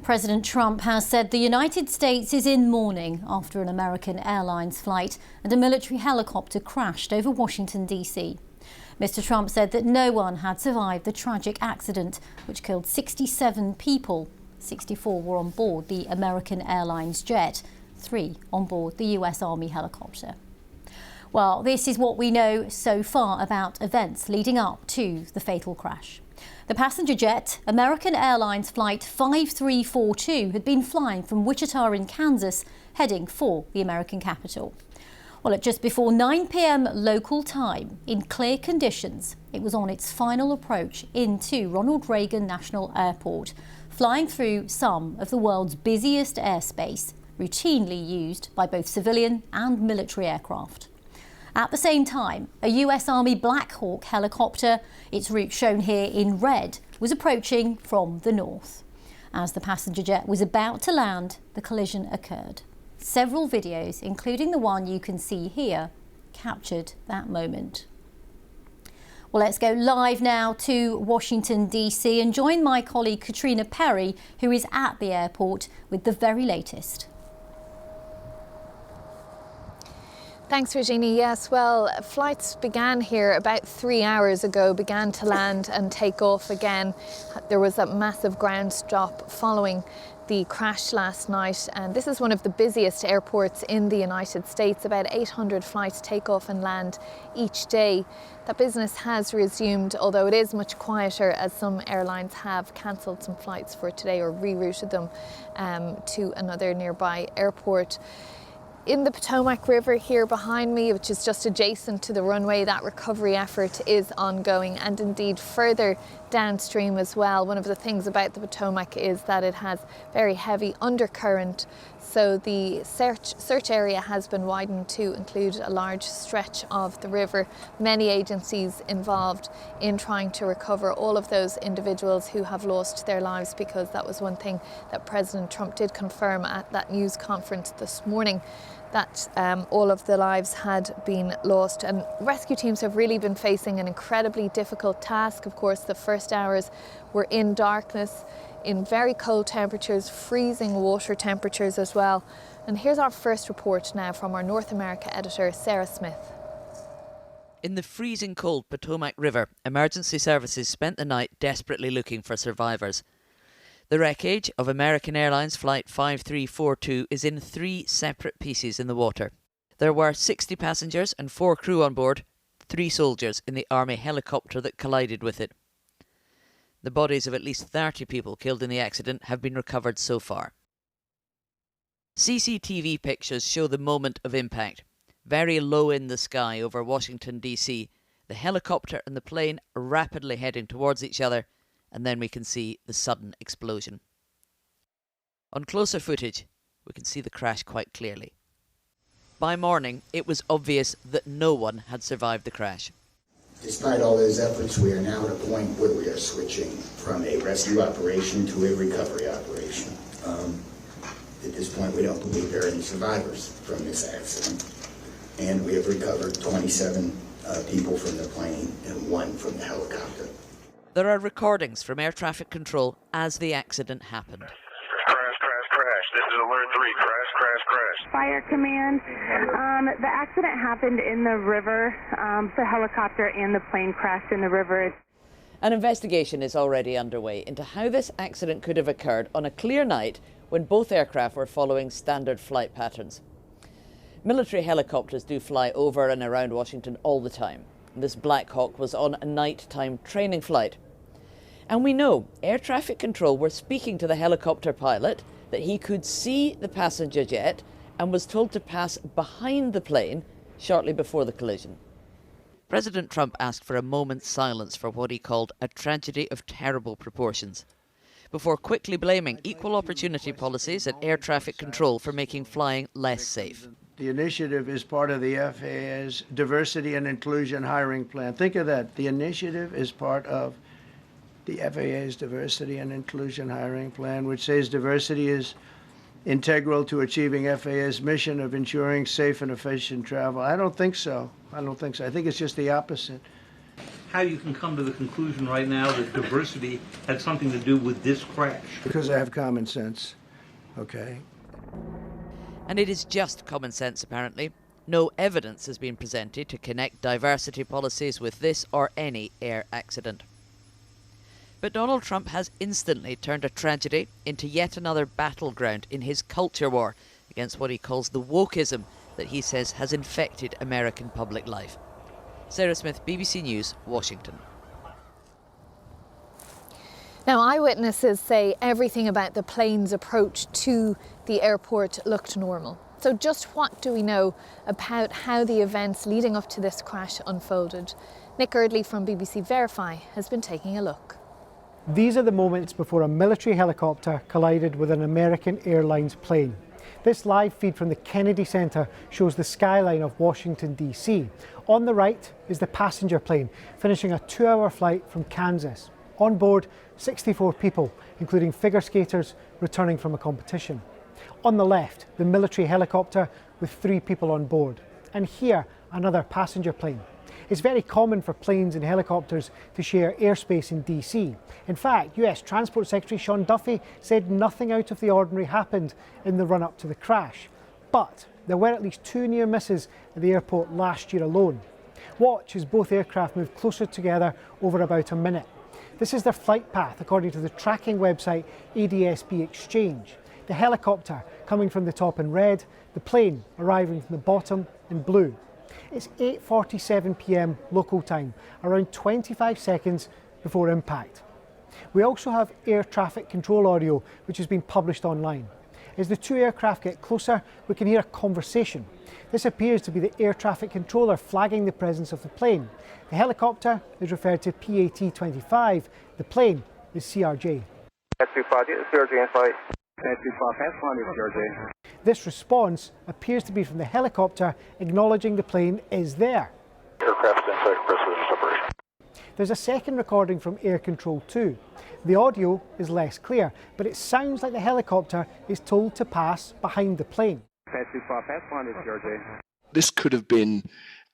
President Trump has said the United States is in mourning after an American Airlines flight and a military helicopter crashed over Washington, D.C. Mr. Trump said that no one had survived the tragic accident, which killed 67 people. 64 were on board the American Airlines jet, 3 on board the US Army helicopter. Well, this is what we know so far about events leading up to the fatal crash. The passenger jet, American Airlines Flight 5342, had been flying from Wichita in Kansas, heading for the American capital. Well, at just before 9 p.m. local time, in clear conditions, it was on its final approach into Ronald Reagan National Airport, flying through some of the world's busiest airspace, routinely used by both civilian and military aircraft. At the same time, a US Army Black Hawk helicopter, its route shown here in red, was approaching from the north. As the passenger jet was about to land, the collision occurred. Several videos, including the one you can see here, captured that moment. Well, let's go live now to Washington, D.C. and join my colleague Katrina Perry, who is at the airport with the very latest. Thanks, Virginia. Yes, well, flights began here about 3 hours ago, began to land and take off again. There was a massive ground stop following the crash last night, and this is one of the busiest airports in the United States. About 800 flights take off and land each day. That business has resumed, although it is much quieter as some airlines have cancelled some flights for today or rerouted them to another nearby airport. In the Potomac River here behind me, which is just adjacent to the runway, that recovery effort is ongoing, and indeed further downstream as well. One of the things about the Potomac is that it has very heavy undercurrent, so the search area has been widened to include a large stretch of the river. Many agencies involved in trying to recover all of those individuals who have lost their lives, because that was one thing that President Trump did confirm at that news conference this morning, that all of the lives had been lost. And rescue teams have really been facing an incredibly difficult task. Of course, the first hours were in darkness, in very cold temperatures, freezing water temperatures as well. And here's our first report now from our North America editor, Sarah Smith. In the freezing cold Potomac River, emergency services spent the night desperately looking for survivors. The wreckage of American Airlines Flight 5342 is in 3 separate pieces in the water. There were 60 passengers and 4 crew on board, 3 soldiers in the Army helicopter that collided with it. The bodies of at least 30 people killed in the accident have been recovered so far. CCTV pictures show the moment of impact. Very low in the sky over Washington, D.C., the helicopter and the plane are rapidly heading towards each other, and then we can see the sudden explosion. On closer footage, we can see the crash quite clearly. By morning, it was obvious that no one had survived the crash. Despite all those efforts, we are now at a point where we are switching from a rescue operation to a recovery operation. At this point, we don't believe there are any survivors from this accident, and we have recovered 27 people from the plane and 1 from the helicopter. There are recordings from air traffic control as the accident happened. Crash. This is alert 3. Crash. Fire command. The accident happened in the river. The helicopter and the plane crashed in the river. An investigation is already underway into how this accident could have occurred on a clear night when both aircraft were following standard flight patterns. Military helicopters do fly over and around Washington all the time. This Black Hawk was on a nighttime training flight. And we know air traffic control were speaking to the helicopter pilot that he could see the passenger jet and was told to pass behind the plane shortly before the collision. President Trump asked for a moment's silence for what he called a tragedy of terrible proportions, before quickly blaming equal opportunity policies at air traffic control for making flying less safe. The initiative is part of the FAA's diversity and inclusion hiring plan. Think of that. The initiative is part of the FAA's diversity and inclusion hiring plan, which says diversity is integral to achieving FAA's mission of ensuring safe and efficient travel. I don't think so. I think it's just the opposite. how you can come to the conclusion right now that diversity had something to do with this crash. Because I have common sense, okay? And it is just common sense, apparently. No evidence has been presented to connect diversity policies with this or any air accident. But Donald Trump has instantly turned a tragedy into yet another battleground in his culture war against what he calls the wokeism that he says has infected American public life. Sarah Smith, BBC News, Washington. Now, eyewitnesses say everything about the plane's approach to the airport looked normal. So just what do we know about how the events leading up to this crash unfolded? Nick Eardley from BBC Verify has been taking a look. These are the moments before a military helicopter collided with an American Airlines plane. This live feed from the Kennedy Center shows the skyline of Washington, D.C. On the right is the passenger plane, finishing a 2-hour flight from Kansas. On board, 64 people, including figure skaters returning from a competition. On the left, the military helicopter with 3 people on board. And here, another passenger plane. It's very common for planes and helicopters to share airspace in DC. In fact, US Transport Secretary Sean Duffy said nothing out of the ordinary happened in the run-up to the crash. But there were at least 2 near misses at the airport last year alone. Watch as both aircraft move closer together over about a minute. This is their flight path, according to the tracking website ADSB Exchange. The helicopter coming from the top in red, the plane arriving from the bottom in blue. It's 8:47 p.m. local time, around 25 seconds before impact. We also have air traffic control audio, which has been published online. As the 2 aircraft get closer, we can hear a conversation. This appears to be the air traffic controller flagging the presence of the plane. The helicopter is referred to PAT-25, the plane is CRJ. CRJ in flight. This response appears to be from the helicopter acknowledging the plane is there. Aircraft inside pressure separation. There's a second recording from Air Control 2. The audio is less clear, but it sounds like the helicopter is told to pass behind the plane. This could have been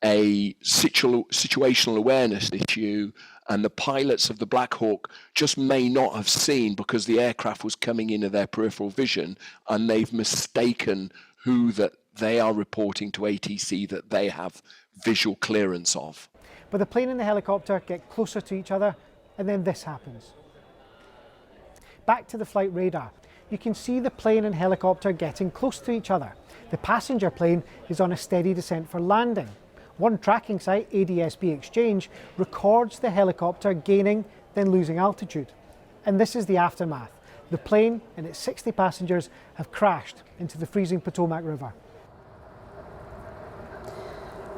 a situational awareness issue, and the pilots of the Black Hawk just may not have seen because the aircraft was coming into their peripheral vision, and they've mistaken who that they are reporting to ATC that they have visual clearance of. But the plane and the helicopter get closer to each other, and then this happens. Back to the flight radar. You can see the plane and helicopter getting close to each other. The passenger plane is on a steady descent for landing. One tracking site, ADSB Exchange, records the helicopter gaining, then losing altitude. And this is the aftermath. The plane and its 60 passengers have crashed into the freezing Potomac River.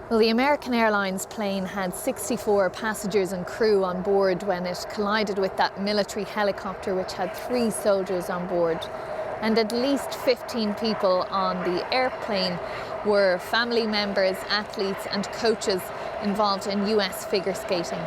Well, the American Airlines plane had 64 passengers and crew on board when it collided with that military helicopter, which had 3 soldiers on board. And at least 15 people on the airplane were family members, athletes and coaches involved in US figure skating.